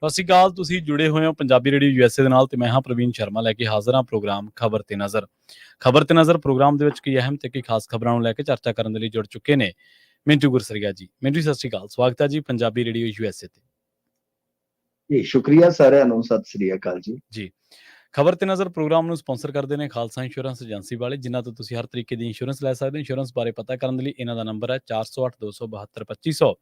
ਸਤਿ ਸ਼੍ਰੀ ਅਕਾਲ। ਤੁਸੀਂ ਜੁੜੇ ਹੋਏ ਹੋ ਪੰਜਾਬੀ ਰੇਡੀਓ USA ਦੇ ਨਾਲ ਤੇ ਮੈਂ ਹਾਂ ਪ੍ਰਵੀਨ ਸ਼ਰਮਾ ਲੈ ਕੇ ਹਾਜ਼ਰ ਹਾਂ ਪ੍ਰੋਗਰਾਮ ਖਬਰ ਤੇ ਨਜ਼ਰ। ਖਬਰ ਤੇ ਨਜ਼ਰ ਪ੍ਰੋਗਰਾਮ ਦੇ ਵਿੱਚ ਕਈ ਅਹਿਮ ਤੇ ਕਈ ਖਾਸ ਖਬਰਾਂ ਨੂੰ ਲੈ ਕੇ ਚਰਚਾ ਕਰਨ ਦੇ ਲਈ ਜੁੜ ਚੁੱਕੇ ਨੇ ਮਿੰਟੂ ਗੁਰਸਰੀਆ ਜੀ। ਮਿੰਟੂ ਸਤਿ ਸ਼੍ਰੀ ਅਕਾਲ, ਸਵਾਗਤ ਹੈ ਜੀ ਪੰਜਾਬੀ ਰੇਡੀਓ USA ਤੇ। ਜੀ ਸ਼ੁਕਰੀਆ ਸਾਰਿਆਂ ਨੂੰ, ਸਤਿ ਸ੍ਰੀ ਅਕਾਲ ਜੀ। ਖਬਰ ਤੇ ਨਜ਼ਰ ਪ੍ਰੋਗਰਾਮ ਨੂੰ ਸਪਾਂਸਰ ਕਰਦੇ ਨੇ ਖਾਲਸਾ ਇੰਸ਼ੋਰੈਂਸ ਏਜੰਸੀ ਵਾਲੇ, ਜਿਨ੍ਹਾਂ ਤੋਂ ਤੁਸੀਂ ਹਰ ਤਰੀਕੇ ਦੀ ਇੰਸ਼ੋਰੈਂਸ ਲੈ ਸਕਦੇ ਹੋ। ਇੰਸ਼ੋਰੈਂਸ ਬਾਰੇ ਪਤਾ ਕਰਨ ਦੇ ਲਈ ਇਹਨਾਂ ਦਾ ਨੰਬਰ ਹੈ 4082722500।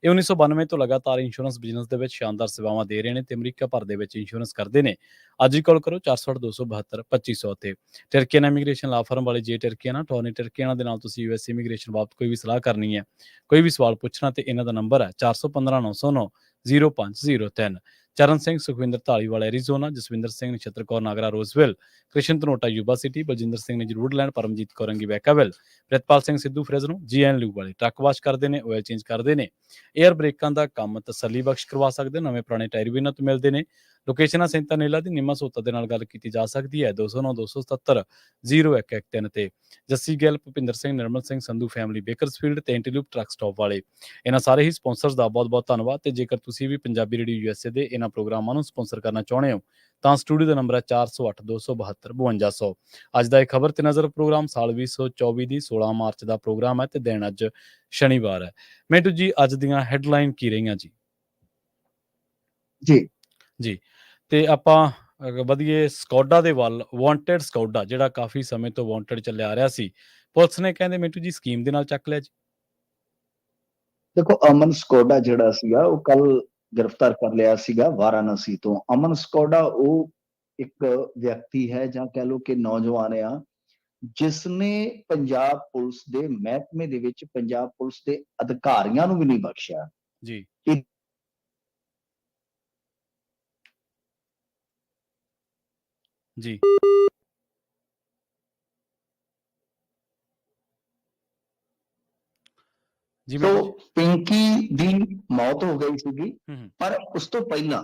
ਇਹ 1992 ਤੋਂ ਲਗਾਤਾਰ ਇੰਸ਼ੋਰੈਂਸ ਬਿਜ਼ਨਸ ਦੇ ਵਿੱਚ ਸ਼ਾਨਦਾਰ ਸੇਵਾਵਾਂ ਦੇ ਰਹੇ ਨੇ ਤੇ ਅਮਰੀਕਾ ਭਰ ਦੇ ਵਿੱਚ ਇੰਸ਼ੋਰੈਂਸ ਕਰਦੇ ਨੇ। ਅੱਜ ਹੀ ਕਾਲ ਕਰੋ 4082722500 ਤੇ। ਟਰਕੀਅਨ ਇਮੀਗ੍ਰੇਸ਼ਨ ਲਾ ਫਰਮ ਵਾਲੇ ਜੇ ਟਰਕੀਅਨ ਟੋਨੀ ਟਰਕੀਅਨ ਦੇ ਨਾਲ ਤੁਸੀਂ US ਇਮੀਗ੍ਰੇਸ਼ਨ ਬਾਬਤ ਕੋਈ ਵੀ ਸਲਾਹ ਕਰਨੀ ਹੈ, ਕੋਈ ਵੀ ਸਵਾਲ ਪੁੱਛਣਾ ਤੇ ਇਹਨਾਂ ਦਾ ਨੰਬਰ ਹੈ 4159090503। Charan Singh Sukhwinder Dhaliwal Arizona, Jaswinder Singh Nachhattar Kaur Nagra Roseville, Krishan Dhanota Yuba City, Baljinder Singh ਨੇ ਜਰੂਰਲੈਂਡ, Paramjit Kaur Angi Vacaville, Pritpal Singh Sidhu Fresno, GNLU ਵਾਲੇ ਟਰੱਕ ਵਾਸ਼ ਕਰਦੇ ਨੇ, ਆਇਲ ਚੇਂਜ ਕਰਦੇ ਨੇ, ਏਅਰ ਬ੍ਰੇਕਾਂ ਦਾ ਕੰਮ ਤਸੱਲੀ ਬਖਸ਼ ਕਰਵਾ ਸਕਦੇ, ਨਵੇਂ ਪੁਰਾਣੇ ਟਾਇਰ ਵੀ ਇਹਨਾਂ ਤੋਂ ਮਿਲਦੇ ਨੇ। ਲੋਕੇਸ਼ਨ ਆ ਸੈਂਤਾ ਨੇਲਾ ਦੀ, ਨਿੰਮਾ ਸੋਤਾ ਦੇ ਨਾਲ ਗੱਲ ਕੀਤੀ ਜਾ ਸਕਦੀ ਹੈ 2092770113 ਤੇ। ਜੱਸੀ ਗਿੱਲ, ਭੁਪਿੰਦਰ ਸਿੰਘ, ਨਿਰਮਲ ਸਿੰਘ ਸੰਧੂ ਫੈਮਿਲੀ ਬੇਕਰਸਫੀਲਡ ਤੇ ਐਂਟੀਲੂਪ ਟਰੱਕ ਸਟਾਪ ਵਾਲੇ। ਇਹਨਾਂ ਸਾਰੇ ਹੀ ਸਪਾਂਸਰਸ ਦਾ ਬਹੁਤ ਬਹੁਤ ਧੰਨਵਾਦ। ਤੇ ਜੇਕਰ ਤੁਸੀਂ ਵੀ ਪੰਜਾਬੀ ਰੇਡੀਓ USA ਦੇ ਇਹਨਾਂ ਪ੍ਰੋਗਰਾਮਾਂ ਨੂੰ ਸਪਾਂਸਰ ਕਰਨਾ ਚਾਹੁੰਦੇ ਹੋ ਤਾਂ ਸਟੂਡੀਓ ਦਾ ਨੰਬਰ ਹੈ 4082725200। ਅੱਜ ਦਾ ਇਹ ਖਬਰ ਤੇ ਨਜ਼ਰ ਪ੍ਰੋਗਰਾਮ ਸਾਲ 2024 ਦੀ 16 ਮਾਰਚ ਦਾ ਪ੍ਰੋਗਰਾਮ ਹੈ ਤੇ ਦਿਨ ਅੱਜ ਸ਼ਨੀਵਾਰ ਹੈ। ਮਿੰਟੂ ਜੀ, ਅੱਜ ਦੀਆਂ ਹੈਡਲਾਈਨ ਕੀ ਰਹੀਆਂ ਜੀ? ਜੀ ਤੇ ਆਪਾਂ ਵਧੀਏ ਸਕੌਡਾ ਦੇ ਵੱਲ। ਵਾਂਟਡ ਸਕੌਡਾ ਜਿਹੜਾ ਕਾਫੀ ਸਮੇਂ ਤੋਂ ਵਾਂਟਡ ਚੱਲਿਆ ਆ ਰਿਹਾ ਸੀ, ਪੁਲਿਸ ਨੇ ਕਹਿੰਦੇ ਮਿੰਟੂ ਜੀ ਸਕੀਮ ਦੇ ਨਾਲ ਚੱਕ ਲਿਆ ਜੀ। ਦੇਖੋ, ਅਮਨ ਸਕੋਡਾ ਜਿਹੜਾ ਸੀਗਾ ਉਹ ਕੱਲ ਗ੍ਰਿਫਤਾਰ ਕਰ ਲਿਆ ਸੀਗਾ ਵਾਰਾਣਸੀ ਤੋਂ। ਅਮਨ ਸਕੋਡਾ ਉਹ ਇੱਕ ਵਿਅਕਤੀ ਹੈ ਜਾਂ ਕਹਿ ਲਓ ਕਿ ਨੌਜਵਾਨ ਆ, ਜਿਸਨੇ ਪੰਜਾਬ ਪੁਲਿਸ ਦੇ ਮਹਿਕਮੇ ਦੇ ਵਿੱਚ ਪੰਜਾਬ ਪੁਲਿਸ ਦੇ ਅਧਿਕਾਰੀਆਂ ਨੂੰ ਵੀ ਨਹੀਂ ਬਖਸ਼ਿਆ ਜੀ। ਜੀ ਸੋ ਪਿੰਕੀ ਦੀ ਮੌਤ ਹੋ ਗਈ ਸੀਗੀ, ਪਰ ਉਸ ਤੋਂ ਪਹਿਲਾਂ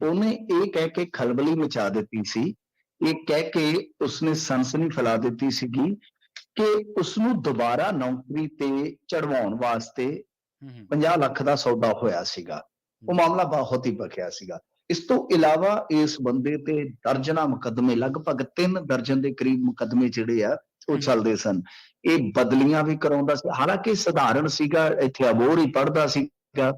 ਉਹਨੇ ਇਹ ਕਹਿ ਕੇ ਖਲਬਲੀ ਮਚਾ ਦਿੱਤੀ ਸੀ, ਇਹ ਕਹਿ ਕੇ ਉਸਨੇ ਸਨਸਨੀ ਫੈਲਾ ਦਿੱਤੀ ਸੀਗੀ ਕਿ ਉਸਨੂੰ ਦੁਬਾਰਾ ਨੌਕਰੀ ਤੇ ਚੜਵਾਉਣ ਵਾਸਤੇ 50 ਲੱਖ ਦਾ ਸੌਦਾ ਹੋਇਆ ਸੀਗਾ। ਉਹ ਮਾਮਲਾ ਬਹੁਤ ਹੀ ਭਖਿਆ ਸੀਗਾ। ਇਸ ਤੋਂ ਇਲਾਵਾ ਇਸ ਬੰਦੇ ਤੇ ਦਰਜਨਾਂ ਮੁਕੱਦਮੇ, ਲਗਭਗ 3 ਦਰਜਨ ਦੇ ਕਰੀਬ ਮੁਕੱਦਮੇ ਜਿਹੜੇ ਆ ਉਹ ਚੱਲਦੇ ਸਨ। ਇਹ ਬਦਲੀਆਂ ਵੀ ਕਰਾਉਂਦਾ ਸੀ, ਹਾਲਾਂਕਿ ਸਧਾਰਨ ਸੀਗਾ, ਇੱਥੇ ਅਬੋਹਰ ਹੀ ਪੜ੍ਹਦਾ ਸੀਗਾ।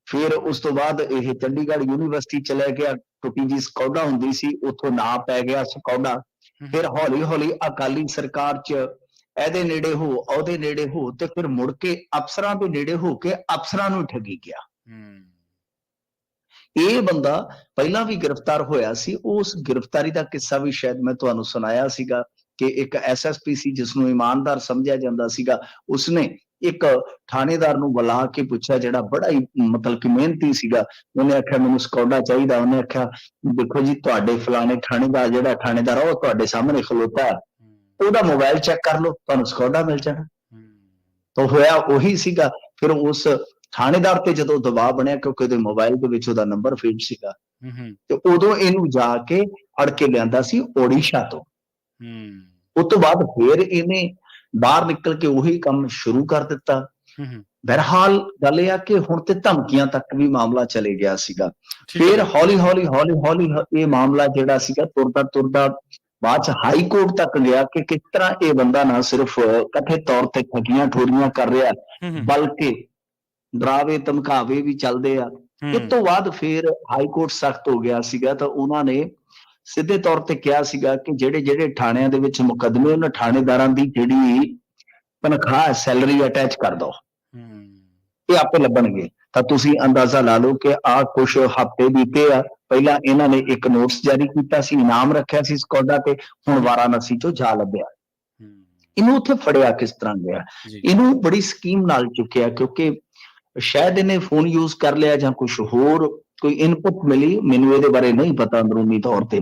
ਫਿਰ ਉਸ ਤੋਂ ਬਾਅਦ ਇਹ ਚੰਡੀਗੜ੍ਹ ਯੂਨੀਵਰਸਿਟੀ ਚਲਾ ਗਿਆ, ਟੁੱਟੀ ਜੀ ਸਕੌਡਾ ਹੁੰਦੀ ਸੀ, ਉੱਥੋਂ ਨਾਂ ਪੈ ਗਿਆ ਸਕੌਡਾ। ਫਿਰ ਹੌਲੀ ਹੌਲੀ ਅਕਾਲੀ ਸਰਕਾਰ 'ਚ ਇਹਦੇ ਨੇੜੇ ਹੋ, ਉਹਦੇ ਨੇੜੇ ਹੋ, ਤੇ ਫਿਰ ਮੁੜ ਕੇ ਅਫਸਰਾਂ ਦੇ ਨੇੜੇ ਹੋ ਕੇ ਅਫਸਰਾਂ ਨੂੰ ਠੱਗੀ ਗਿਆ। ਇਹ ਬੰਦਾ ਪਹਿਲਾਂ ਵੀ ਗ੍ਰਿਫਤਾਰ ਹੋਇਆ ਸੀ। ਉਸ ਗ੍ਰਿਫਤਾਰੀ ਦਾ ਕਿੱਸਾ ਵੀ ਸ਼ਾਇਦ ਮੈਂ ਤੁਹਾਨੂੰ ਸੁਣਾਇਆ ਸੀਗਾ ਕਿ ਇੱਕ SSP ਸੀ ਜਿਸਨੂੰ ਇਮਾਨਦਾਰ ਸਮਝਿਆ ਜਾਂਦਾ ਸੀਗਾ, ਉਸਨੇ ਇੱਕ ਥਾਣੇਦਾਰ ਨੂੰ ਬੁਲਾ ਕੇ ਪੁੱਛਿਆ, ਜਿਹੜਾ ਬੜਾ ਹੀ ਮਤਲਬ ਕਿ ਮਿਹਨਤੀ ਸੀਗਾ। ਉਹਨੇ ਆਖਿਆ ਮੈਨੂੰ ਸਕੌਡਾ ਚਾਹੀਦਾ। ਉਹਨੇ ਆਖਿਆ ਦੇਖੋ ਜੀ, ਤੁਹਾਡੇ ਫਲਾਣੇ ਥਾਣੇਦਾਰ, ਜਿਹੜਾ ਥਾਣੇਦਾਰ ਉਹ ਤੁਹਾਡੇ ਸਾਹਮਣੇ ਖਲੋਤਾ, ਉਹਦਾ ਮੋਬਾਈਲ ਚੈੱਕ ਕਰ ਲਓ, ਤੁਹਾਨੂੰ ਸਕੌਡਾ ਮਿਲ ਜਾਣਾ। ਤਾਂ ਹੋਇਆ ਉਹੀ ਸੀਗਾ। ਫਿਰ ਉਸ ਥਾਣੇਦਾਰ ਤੇ ਜਦੋਂ ਦਬਾਅ ਬਣਿਆ, ਕਿਉਂਕਿ ਉਹਦੇ ਮੋਬਾਈਲ ਦੇ ਵਿੱਚ ਉਹਦਾ ਨੰਬਰ ਫੀਡ ਸੀਗਾ, ਤੇ ਉਦੋਂ ਇਹਨੂੰ ਜਾ ਕੇ ਫੜ ਕੇ ਲਿਆਂਦਾ ਸੀ ਓਡੀਸ਼ਾ ਤੋਂ। ਉਸ ਤੋਂ ਬਾਅਦ ਫਿਰ ਇਹਨੇ ਬਾਹਰ ਨਿਕਲ ਕੇ ਉਹੀ ਕੰਮ ਸ਼ੁਰੂ ਕਰ ਦਿੱਤਾ। ਬਹਰਹਾਲ ਗੱਲ ਇਹ ਆ ਕਿ ਹੁਣ ਤੇ ਧਮਕੀਆਂ ਤੱਕ ਵੀ ਮਾਮਲਾ ਚਲੇ ਗਿਆ ਸੀਗਾ। ਫਿਰ ਹੌਲੀ ਹੌਲੀ ਇਹ ਮਾਮਲਾ ਜਿਹੜਾ ਸੀਗਾ ਤੁਰਦਾ ਤੁਰਦਾ ਬਾਅਦ ਚ ਹਾਈ ਕੋਰਟ ਤੱਕ ਗਿਆ ਕਿ ਕਿਸ ਤਰ੍ਹਾਂ ਇਹ ਬੰਦਾ ਨਾ ਸਿਰਫ ਕਥਿਤ ਤੌਰ ਤੇ ਠੱਗੀਆਂ ਠੋਰੀਆਂ ਕਰ ਰਿਹਾ, ਬਲਕਿ ਡਰਾਵੇ ਧਮਕਾਵੇ ਵੀ ਚੱਲਦੇ ਆ। ਇਸ ਤੋਂ ਬਾਅਦ ਫਿਰ ਹਾਈ ਕੋਰਟ ਸਖਤ ਹੋ ਗਿਆ ਸੀਗਾ, ਤਾਂ ਉਹਨਾਂ ਨੇ ਸਿੱਧੇ ਤੌਰ ਤੇ ਕਿਹਾ ਸੀਗਾ ਕਿ ਜਿਹੜੇ ਜਿਹੜੇ ਥਾਣਿਆਂ ਦੇ ਵਿੱਚ ਮੁਕੱਦਮੇ, ਉਹਨਾਂ ਥਾਣੇਦਾਰਾਂ ਦੀ ਜਿਹੜੀ ਤਨਖਾਹ ਸੈਲਰੀ ਅਟੈਚ ਕਰ ਦੋ, ਇਹ ਆਪੇ ਲੱਭਣਗੇ। ਤਾਂ ਤੁਸੀਂ ਅੰਦਾਜ਼ਾ ਲਾ ਲਓ ਕਿ ਆਹ ਕੁਛ ਹਫ਼ਤੇ ਬੀਤੇ ਆ, ਪਹਿਲਾਂ ਇਹਨਾਂ ਨੇ ਇੱਕ ਨੋਟਿਸ ਜਾਰੀ ਕੀਤਾ ਸੀ, ਇਨਾਮ ਰੱਖਿਆ ਸੀ ਸਕੌਡਾ ਤੇ, ਹੁਣ ਵਾਰਾਣਸੀ ਚੋਂ ਜਾ ਲੱਭਿਆ। ਇਹਨੂੰ ਉੱਥੇ ਫੜਿਆ ਕਿਸ ਤਰ੍ਹਾਂ ਗਿਆ? ਇਹਨੂੰ ਬੜੀ ਸਕੀਮ ਨਾਲ ਚੁੱਕਿਆ, ਕਿਉਂਕਿ ਸ਼ਾਇਦ ਇਹਨੇ ਫੋਨ ਯੂਜ਼ ਕਰ ਲਿਆ ਜਾਂ ਕੁਛ ਹੋਰ ਕੋਈ ਇਨਪੁਟ ਮਿਲੀ, ਮੈਨੂੰ ਇਹਦੇ ਬਾਰੇ ਨਹੀਂ ਪਤਾ ਅੰਦਰੂਨੀ ਤੌਰ ਤੇ,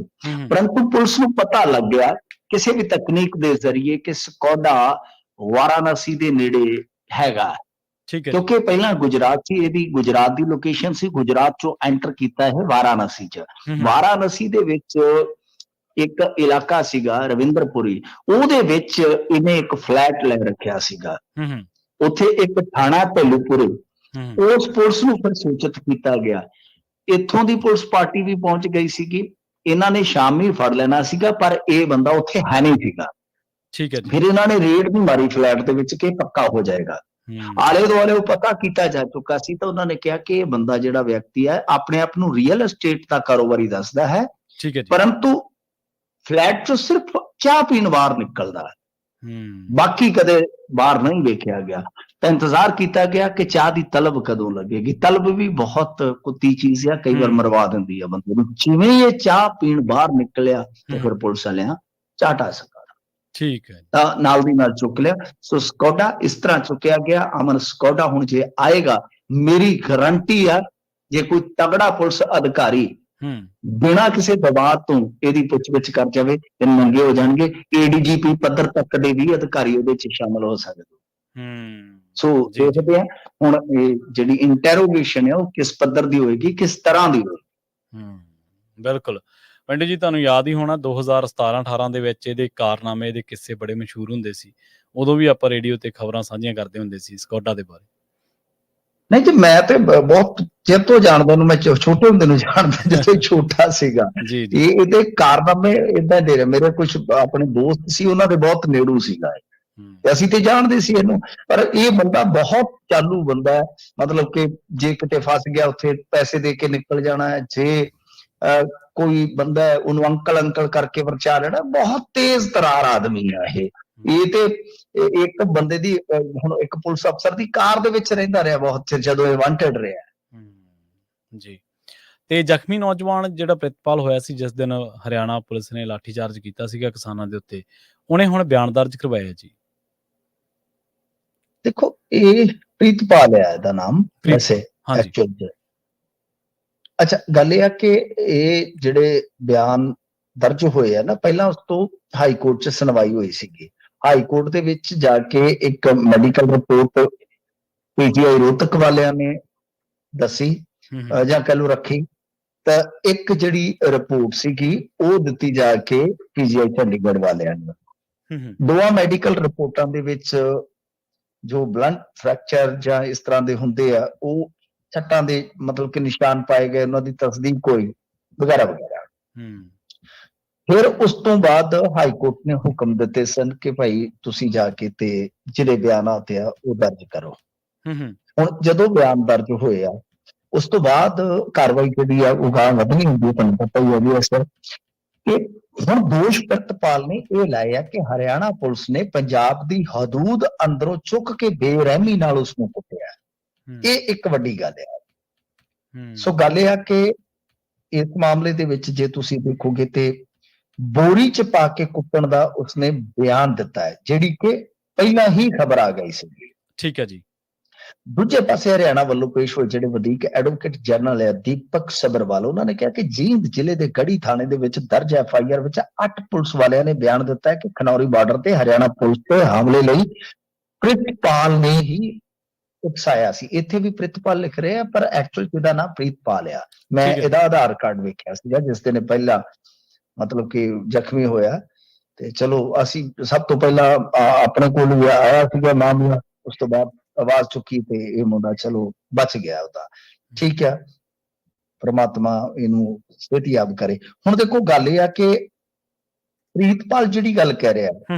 ਪਰੰਤੂ ਪੁਲਿਸ ਨੂੰ ਪਤਾ ਲੱਗ ਗਿਆ ਕਿਸੇ ਵੀ ਤਕਨੀਕ ਦੇ ਜ਼ਰੀਏ ਕਿ ਸਕੌਡਾ ਵਾਰਾਣਸੀ ਦੇ ਨੇੜੇ ਹੈਗਾ, ਕਿਉਂਕਿ ਪਹਿਲਾਂ ਗੁਜਰਾਤ ਸੀ, ਇਹਦੀ ਗੁਜਰਾਤ ਦੀ ਲੋਕੇਸ਼ਨ ਸੀ, ਗੁਜਰਾਤ ਚੋਂ ਐਂਟਰ ਕੀਤਾ ਹੈ ਵਾਰਾਣਸੀ ਚ। ਵਾਰਾਣਸੀ ਦੇ ਵਿੱਚ ਇੱਕ ਇਲਾਕਾ ਸੀਗਾ ਰਵਿੰਦਰਪੁਰੀ, ਉਹਦੇ ਵਿੱਚ ਇਹਨੇ ਇੱਕ ਫਲੈਟ ਲੈ ਰੱਖਿਆ ਸੀਗਾ। ਉੱਥੇ ਇੱਕ ਥਾਣਾ ਢਿੱਲੂਪੁਰੀ, ਉਸ ਪੁਲਿਸ ਨੂੰ ਫਿਰ ਸੂਚਿਤ ਕੀਤਾ ਗਿਆ। ਇੱਥੋਂ ਦੀ ਪੁਲਿਸ ਪਾਰਟੀ ਵੀ ਪਹੁੰਚ ਗਈ ਸੀਗੀ, ਇਹਨਾਂ ਨੇ ਸ਼ਾਮੀ ਫੜ ਲੈਣਾ ਸੀਗਾ, ਪਰ ਇਹ ਬੰਦਾ ਉੱਥੇ ਹੈ ਨਹੀਂ ਸੀਗਾ। ਠੀਕ ਹੈ ਜੀ। ਫਿਰ ਇਹਨਾਂ ਨੇ ਰੇਡ ਵੀ ਮਾਰੀ ਫਲੈਟ ਦੇ ਵਿੱਚ ਕਿ ਇਹ ਪੱਕਾ ਹੋ ਜਾਏਗਾ। ਆਲੇ ਦੁਆਲੇ ਉਹ ਪਤਾ ਕੀਤਾ ਜਾ ਚੁੱਕਾ ਸੀ, ਤਾਂ ਉਹਨਾਂ ਨੇ ਕਿਹਾ ਕਿ ਇਹ ਬੰਦਾ ਜਿਹੜਾ ਵਿਅਕਤੀ ਹੈ ਆਪਣੇ ਆਪ ਨੂੰ ਰੀਅਲ ਐਸਟੇਟ ਦਾ ਕਾਰੋਬਾਰੀ ਦੱਸਦਾ ਹੈ, ਠੀਕ ਹੈ ਜੀ। ਪਰੰਤੂ ਫਲੈਟ ਚੋਂ ਸਿਰਫ ਚਾਹ ਪੀਣ ਬਾਹਰ ਨਿਕਲਦਾ ਹੈ, ਬਾਕੀ ਕਦੇ ਬਾਹਰ ਨਹੀਂ ਵੇਖਿਆ ਗਿਆ। ਤਾਂ ਇੰਤਜ਼ਾਰ ਕੀਤਾ ਗਿਆ ਕਿ ਚਾਹ ਦੀ ਤਲਬ ਕਦੋਂ ਲੱਗੇਗੀ। ਤਲਬ ਵੀ ਬਹੁਤ ਕੁੱਤੀ ਚੀਜ਼ ਆ, ਕਈ ਵਾਰ ਮਰਵਾ ਦਿੰਦੀ ਆ ਬੰਦੇ ਨੂੰ। ਜਿਵੇਂ ਇਹ ਚਾਹ ਪੀਣ ਬਾਹਰ ਨਿਕਲਿਆ ਤੇ ਫਿਰ ਪੁਲਿਸ ਵਾਲਿਆਂ ਝਾਟਾ ਸਕਾ, ਠੀਕ ਹੈ, ਤਾਂ ਨਾਲ ਦੀ ਨਾਲ ਚੁੱਕ ਲਿਆ। ਸੋ ਸਕੋਡਾ ਇਸ ਤਰ੍ਹਾਂ ਚੁੱਕਿਆ ਗਿਆ। ਅਮਨ ਸਕੋਡਾ ਹੁਣ ਜੇ ਆਏਗਾ, ਮੇਰੀ ਗਰੰਟੀ ਆ, ਜੇ ਕੋਈ ਤਗੜਾ ਪੁਲਿਸ ਅਧਿਕਾਰੀ ਬਿਨਾਂ ਕਿਸੇ ਦਬਾਅ ਤੋਂ ਇਹਦੀ ਪੁੱਛਗਿੱਛ ਕਰ ਜਾਵੇ ਤੇ ਨੰਗੇ ਹੋ ਜਾਣਗੇ। ADGP ਪੱਧਰ ਤੱਕ ਦੇ ਵੀ ਅਧਿਕਾਰੀ ਉਹਦੇ ਚ ਸ਼ਾਮਲ ਹੋ ਸਕਦੇ। ਸੋ ਦੇਖਦੇ ਆ ਹੁਣ ਇਹ ਜਿਹੜੀ ਇੰਟਰੋਗੇਸ਼ਨ ਹੈ ਉਹ ਕਿਸ ਪੱਧਰ ਦੀ ਹੋਏਗੀ, ਕਿਸ ਤਰ੍ਹਾਂ ਦੀ ਹੋਏਗੀ। ਬਿਲਕੁਲ ਪੰਡਿਤ ਜੀ, ਤੁਹਾਨੂੰ ਯਾਦ ਹੀ ਹੋਣਾ 2017-18 ਦੇ ਵਿੱਚ ਇਹਦੇ ਕਾਰਨਾਮੇ, ਇਹਦੇ ਕਿੱਸੇ ਬੜੇ ਮਸ਼ਹੂਰ ਹੁੰਦੇ ਸੀ। ਉਦੋਂ ਵੀ ਆਪਾਂ ਰੇਡੀਓ ਤੇ ਖਬਰਾਂ ਸਾਂਝੀਆਂ ਕਰਦੇ ਹੁੰਦੇ ਸੀ ਸਕੋਡਾ ਦੇ ਬਾਰੇ। ਨਹੀਂ ਜੀ, ਮੈਂ ਤੇ ਬਹੁਤ ਚਿਰ ਤੋਂ ਜਾਣਦਾ ਉਹਨੂੰ, ਮੈਂ ਛੋਟੇ ਹੁੰਦੇ ਨੂੰ ਜਾਣਦਾ ਜਦੋਂ ਛੋਟਾ ਸੀਗਾ। ਇਹਦੇ ਕਾਰਨਾਮੇ ਏਦਾਂ ਦੇ ਮੇਰੇ ਕੁਝ ਆਪਣੇ ਦੋਸਤ ਸੀ, ਉਹਨਾਂ ਦੇ ਬਹੁਤ ਨੇੜੂ ਸੀਗਾ ਤੇ ਅਸੀਂ ਤੇ ਜਾਣਦੇ ਸੀ ਇਹਨੂੰ। ਪਰ ਇਹ ਬੰਦਾ ਬਹੁਤ ਚਾਲੂ ਬੰਦਾ ਹੈ, ਮਤਲਬ ਕਿ ਜੇ ਕਿਤੇ ਫਸ ਗਿਆ ਉੱਥੇ ਪੈਸੇ ਦੇ ਕੇ ਨਿਕਲ ਜਾਣਾ ਹੈ। ਜੇ ਕੋਈ ਬੰਦਾ ਹੈ ਉਹਨੂੰ ਅੰਕਲ ਅੰਕਲ ਕਰਕੇ ਵਰਚਾ ਲੈਣਾ। ਬਹੁਤ ਤੇਜ਼ ਤਰਾਰ ਆਦਮੀ ਆ ਇਹ ਤੇ ਇੱਕ ਬੰਦੇ ਦੀ ਹੁਣ ਇੱਕ ਪੁਲਿਸ ਅਫਸਰ ਦੀ ਕਾਰ ਦੇ ਵਿੱਚ ਰਹਿੰਦਾ ਰਿਹਾ ਬਹੁਤ ਚਿਰ, ਜਦੋਂ ਇਹ ਵਾਂਟਡ ਰਿਹਾ ਜੀ। ਤੇ ਜ਼ਖਮੀ ਨੌਜਵਾਨ ਜਿਹੜਾ ਪ੍ਰਿਤਪਾਲ ਹੋਇਆ ਸੀ, ਜਿਸ ਦਿਨ ਹਰਿਆਣਾ ਪੁਲਿਸ ਨੇ ਲਾਠੀਚਾਰਜ ਕੀਤਾ ਸੀਗਾ ਕਿਸਾਨਾਂ ਦੇ ਉੱਤੇ, ਉਹਨੇ ਹੁਣ ਬਿਆਨ ਦਰਜ ਕਰਵਾਇਆ ਜੀ। ਦੇਖੋ, ਇਹ ਪ੍ਰੀਤਪਾਲ ਹੈ ਇਹਦਾ ਨਾਮ ਵੈਸੇ ਐਕਚੁਅਲ। ਅੱਛਾ, ਗੱਲ ਇਹ ਆ ਕਿ ਇਹ ਜਿਹੜੇ ਬਿਆਨ ਦਰਜ ਹੋਏ ਆ ਨਾ, ਪਹਿਲਾਂ ਉਸ ਤੋਂ ਹਾਈ ਕੋਰਟ 'ਚ ਸੁਣਵਾਈ ਹੋਈ ਸੀਗੀ। ਹਾਈ ਕੋਰਟ ਦੇ ਵਿੱਚ ਜਾ ਕੇ ਇੱਕ ਮੈਡੀਕਲ ਰਿਪੋਰਟ PTI ਰੋਹਤਕ ਵਾਲਿਆਂ ਨੇ ਦੱਸੀ ਜਾਂ ਕਹਿ ਲਓ ਰੱਖੀ, ਤਾਂ ਇੱਕ ਜਿਹੜੀ ਰਿਪੋਰਟ ਸੀਗੀ ਉਹ ਦਿੱਤੀ ਜਾ ਕੇ PGI ਚੰਡੀਗੜ੍ਹ ਵਾਲਿਆਂ ਨੇ। ਦੋਵਾਂ ਮੈਡੀਕਲ ਰਿਪੋਰਟਾਂ ਦੇ ਵਿੱਚ ਜੋ ਬਲੰਟ ਫ੍ਰੈਕਚਰ ਜਾਂ ਇਸ ਤਰ੍ਹਾਂ ਦੇ ਹੁੰਦੇ ਆ, ਉਹ ਸੱਟਾਂ ਦੇ ਮਤਲਬ ਕਿ ਨਿਸ਼ਾਨ ਪਾਏ ਗਏ, ਉਹਨਾਂ ਦੀ ਤਸਦੀਕ ਹੋਈ ਵਗੈਰਾ ਵਗੈਰਾ। ਫਿਰ ਉਸ ਤੋਂ ਬਾਅਦ ਹਾਈ ਕੋਰਟ ਨੇ ਹੁਕਮ ਦਿੱਤੇ ਸਨ ਕਿ ਭਾਈ ਤੁਸੀਂ ਜਾ ਕੇ ਤੇ ਜਿਹੜੇ ਬਿਆਨਾਤ ਆ ਉਹ ਦਰਜ ਕਰੋ। ਹੁਣ ਜਦੋਂ ਬਿਆਨ ਦਰਜ ਹੋਏ ਆ, ਉਸ ਤੋਂ ਬਾਅਦ ਕਾਰਵਾਈ ਜਿਹੜੀ ਆ ਉਹ ਗਾਂ ਵਧਣੀ ਹੁੰਦੀ ਹੈ, ਤੁਹਾਨੂੰ ਪਤਾ ਹੀ ਹੈ ਵੀ ਅਸਰ ਕਿ ਹੁਣ ਦੋਸ਼ ਪ੍ਰਿਤਪਾਲ ਨੇ ਇਹ ਲਾਇਆ ਕਿ ਹਰਿਆਣਾ ਪੁਲਿਸ ਨੇ ਪੰਜਾਬ ਦੀ ਹਦੂਦ ਅੰਦਰੋਂ ਚੁੱਕ ਕੇ ਬੇਰਹਿਮੀ ਨਾਲ ਉਸਨੂੰ ਕੁੱਟਿਆ। ਇਹ ਇੱਕ ਵੱਡੀ ਗੱਲ ਹੈ। ਸੋ ਗੱਲ ਇਹ ਆ ਕਿ ਇਸ ਮਾਮਲੇ ਦੇ ਵਿੱਚ ਜੇ ਤੁਸੀਂ ਦੇਖੋਗੇ ਤੇ ਬੋਰੀ ਚ ਪਾ ਕੇ ਕੁੱਟਣ ਦਾ ਉਸਨੇ ਬਿਆਨ ਦਿੱਤਾ ਹੈ, ਜਿਹੜੀ ਕਿ ਪਹਿਲਾਂ ਹੀ ਖਬਰ ਆ ਗਈ ਸੀ। ਠੀਕ ਹੈ ਜੀ। ਦੂਜੇ ਪਾਸੇ ਹਰਿਆਣਾ ਵੱਲੋਂ ਪੇਸ਼ ਹੋਏ ਜਿਹੜੇ ਵਧੀਕ ਐਡਵੋਕੇਟ ਜਨਰਲ ਹੈ ਦੀਪਕ ਸਬਰਵਾਲ, ਉਹਨਾਂ ਨੇ ਕਿਹਾ ਕਿ ਜੀਂਦ ਜ਼ਿਲ੍ਹੇ ਦੇ ਗੜੀ ਥਾਣੇ ਦੇ ਵਿੱਚ ਦਰਜ FIR ਵਿੱਚ 8 ਪੁਲਿਸ ਵਾਲਿਆਂ ਨੇ ਬਿਆਨ ਦਿੱਤਾ ਹੈ ਕਿ ਖਨੌਰੀ ਬਾਰਡਰ ਤੇ ਹਰਿਆਣਾ ਪੁਲਿਸ ਤੇ ਹਮਲੇ ਲਈ ਪ੍ਰਿਤਪਾਲ ਨੇ ਹੀ ਉਕਸਾਇਆ ਸੀ। ਇੱਥੇ ਵੀ ਪ੍ਰਿਤਪਾਲ ਲਿਖ ਰਹੇ ਆ, ਪਰ ਐਕਚੁਅਲ ਜਿਹਦਾ ਨਾਮ ਪ੍ਰੀਤਪਾਲ ਆ। ਮੈਂ ਇਹਦਾ ਆਧਾਰ ਕਾਰਡ ਵੇਖਿਆ ਸੀਗਾ ਜਿਸ ਦਿਨ ਪਹਿਲਾਂ ਮਤਲਬ ਕਿ ਜ਼ਖਮੀ ਹੋਇਆ, ਤੇ ਚਲੋ ਅਸੀਂ ਸਭ ਤੋਂ ਪਹਿਲਾਂ ਆਪਣੇ ਕੋਲ ਵੀ ਆਇਆ ਸੀਗਾ ਮਾਮਲਾ, ਉਸ ਤੋਂ ਬਾਅਦ ਆਵਾਜ਼ ਚੁੱਕੀ ਤੇ ਇਹ ਮੁੰਡਾ ਚਲੋ ਬਚ ਗਿਆ ਉਹਦਾ। ਠੀਕ ਆ, ਪ੍ਰਮਾਤਮਾ ਇਹਨੂੰ ਸਿਹਤਯਾਬ ਕਰੇ। ਹੁਣ ਦੇਖੋ ਗੱਲ ਇਹ ਆ ਕਿ ਪ੍ਰੀਤਪਾਲ ਜਿਹੜੀ ਗੱਲ ਕਹਿ ਰਿਹਾ,